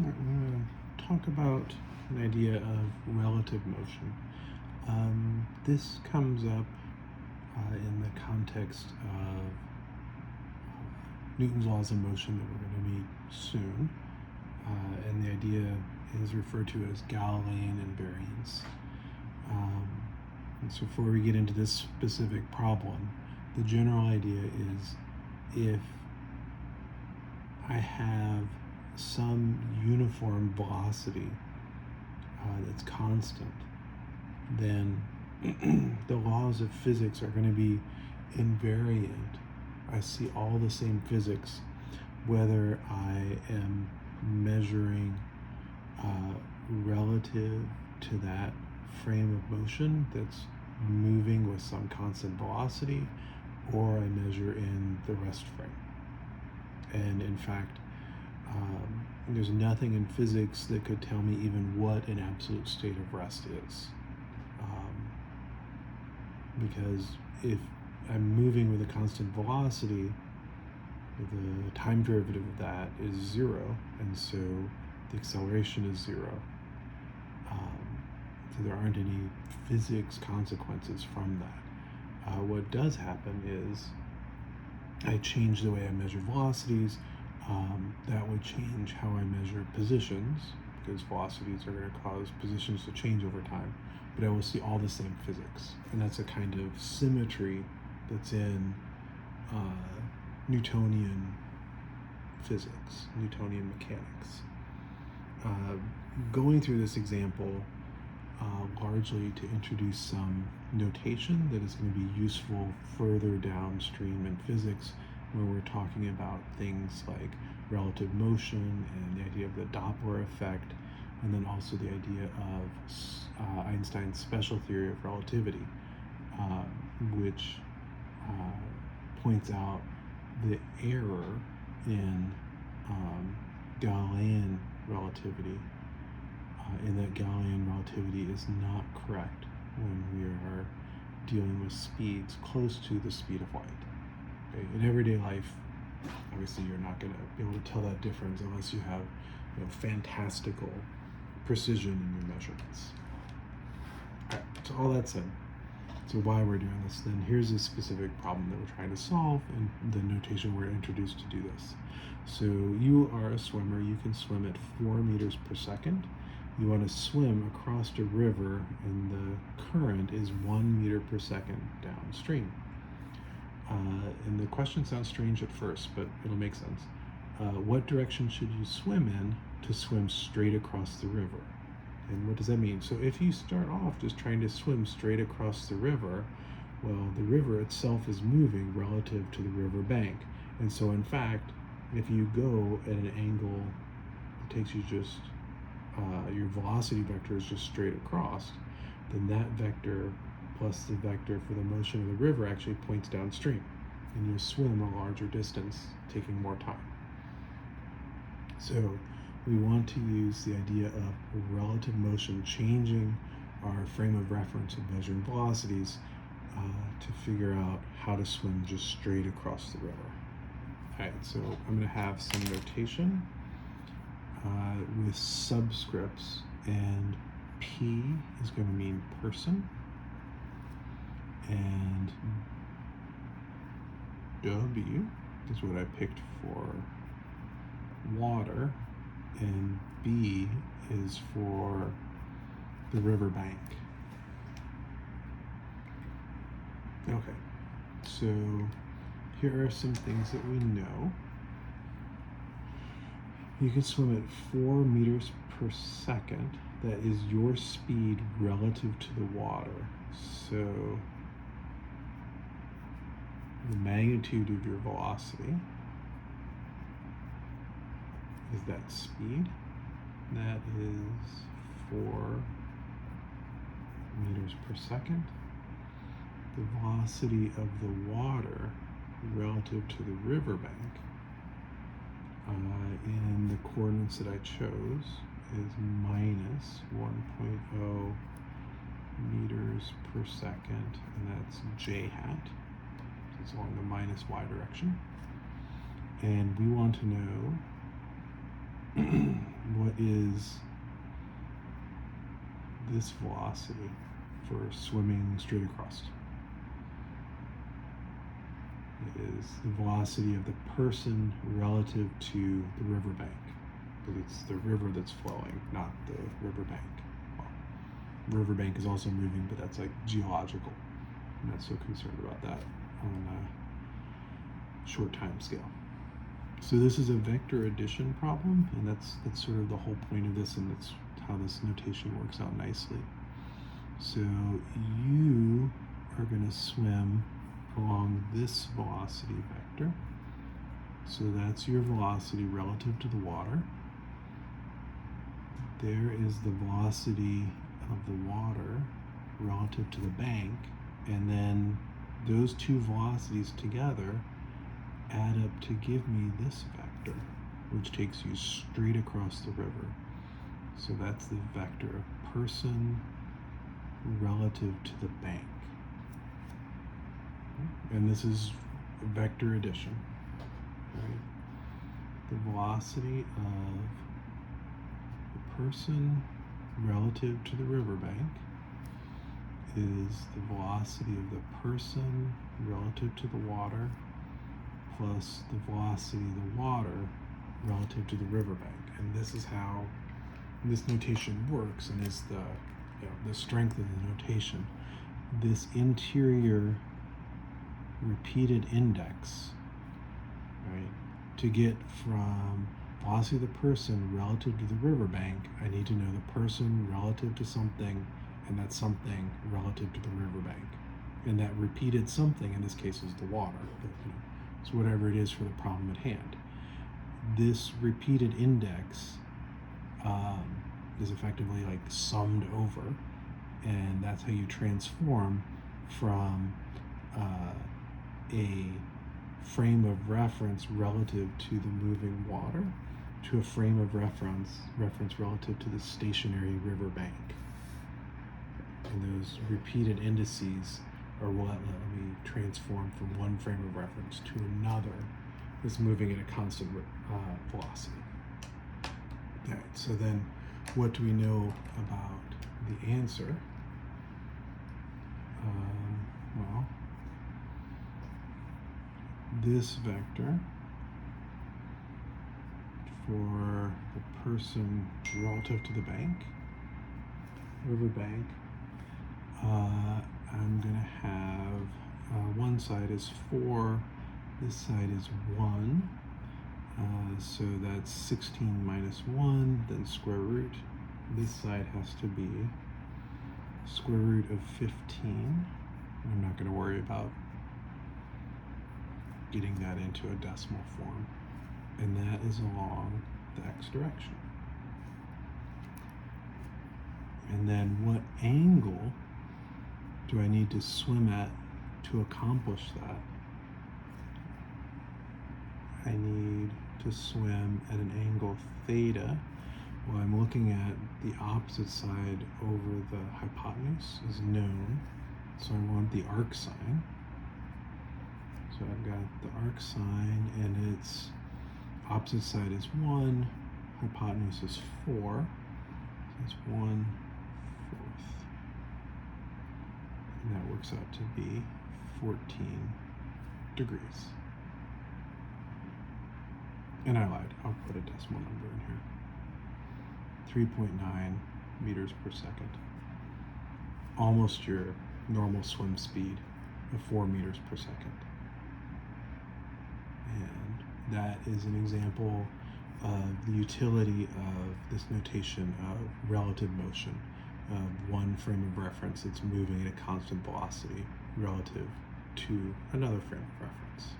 We're going to talk about an idea of relative motion. This comes up in the context of Newton's laws of motion that we're going to meet soon. And the idea is referred to as Galilean invariance. And so before we get into this specific problem, the general idea is if I have some uniform velocity that's constant, then the laws of physics are going to be invariant. I see all the same physics whether I am measuring relative to that frame of motion that's moving with some constant velocity, or I measure in the rest frame. And in fact, there's nothing in physics that could tell me even what an absolute state of rest is. Because if I'm moving with a constant velocity, the time derivative of that is zero, and so the acceleration is zero. So there aren't any physics consequences from that. What does happen is I change the way I measure velocities. That would change how I measure positions, because velocities are going to cause positions to change over time, but I will see all the same physics. And that's a kind of symmetry that's in Newtonian physics, Newtonian mechanics. Going through this example largely to introduce some notation that is going to be useful further downstream in physics, where we're talking about things like relative motion and the idea of the Doppler effect, and then also the idea of Einstein's special theory of relativity, which points out the error in Galilean relativity, in that Galilean relativity is not correct when we are dealing with speeds close to the speed of light. Okay? In everyday life, obviously you're not going to be able to tell that difference unless you have fantastical precision in your measurements. Okay, so all that said, so why we're doing this, then here's a specific problem that we're trying to solve, and the notation we're introduced to do this. So you are a swimmer. You can swim at 4 meters per second. You want to swim across a river, and the current is 1 meter per second downstream. And the question sounds strange at first, but it'll make sense. What direction should you swim in to swim straight across the river? And what does that mean? So if you start off just trying to swim straight across the river, well, the river itself is moving relative to the river bank. And so in fact, if you go at an angle, it takes you just, your velocity vector is just straight across, then that vector plus the vector for the motion of the river actually points downstream, and you'll swim a larger distance, taking more time. So we want to use the idea of relative motion changing our frame of reference of measuring velocities to figure out how to swim just straight across the river. All right, so I'm going to have some notation with subscripts, and P is going to mean person, and W is what I picked for water, and B is for the riverbank. Okay, so here are some things that we know. You can swim at 4 meters per second. That is your speed relative to the water. So the magnitude of your velocity is that speed. That is 4 meters per second. The velocity of the water relative to the riverbank in the coordinates that I chose is minus 1.0 meters per second, and that's j hat. So it's along the minus y direction. And we want to know what what is this velocity for swimming straight across? It is the velocity of the person relative to the riverbank, because it's the river that's flowing, not the riverbank. Well, riverbank is also moving, but that's like geological. I'm not so concerned about that on a short time scale. So this is a vector addition problem, and that's sort of the whole point of this, and that's how this notation works out nicely. So you are going to swim along this velocity vector. So that's your velocity relative to the water. There is the velocity of the water relative to the bank, and then those two velocities together add up to give me this vector, which takes you straight across the river. So that's the vector of person relative to the bank. And this is vector addition, right? The velocity of the person relative to the riverbank is the velocity of the person relative to the water plus the velocity of the water relative to the riverbank. And this is how this notation works, and is the strength of the notation. This interior repeated index, right? To get from velocity of the person relative to the riverbank, I need to know the person relative to something, and that something relative to the riverbank. And that repeated something in this case is the water. But, it's whatever it is for the problem at hand. This repeated index is effectively like summed over, and that's how you transform from a frame of reference relative to the moving water to a frame of reference relative to the stationary riverbank. And those repeated indices are what let me transform from one frame of reference to another that's moving at a constant velocity. Okay, so then what do we know about the answer? Well, this vector for the person relative to the bank, riverbank, I'm going to have one side is 4, this side is 1, so that's 16 minus 1, then square root. This side has to be square root of 15. I'm not going to worry about getting that into a decimal form, and that is along the x direction. And then what angle do I need to swim at to accomplish that? I need to swim at an angle theta. Well, I'm looking at the opposite side over the hypotenuse is known, so I want the arc sine. So I've got the arc sine, and its opposite side is 1, hypotenuse is 4, so it's 1/4. And that works out to be 14 degrees. And I lied, I'll put a decimal number in here. 3.9 meters per second. Almost your normal swim speed of 4 meters per second. And that is an example of the utility of this notation of relative motion, of one frame of reference that's moving at a constant velocity relative to another frame of reference.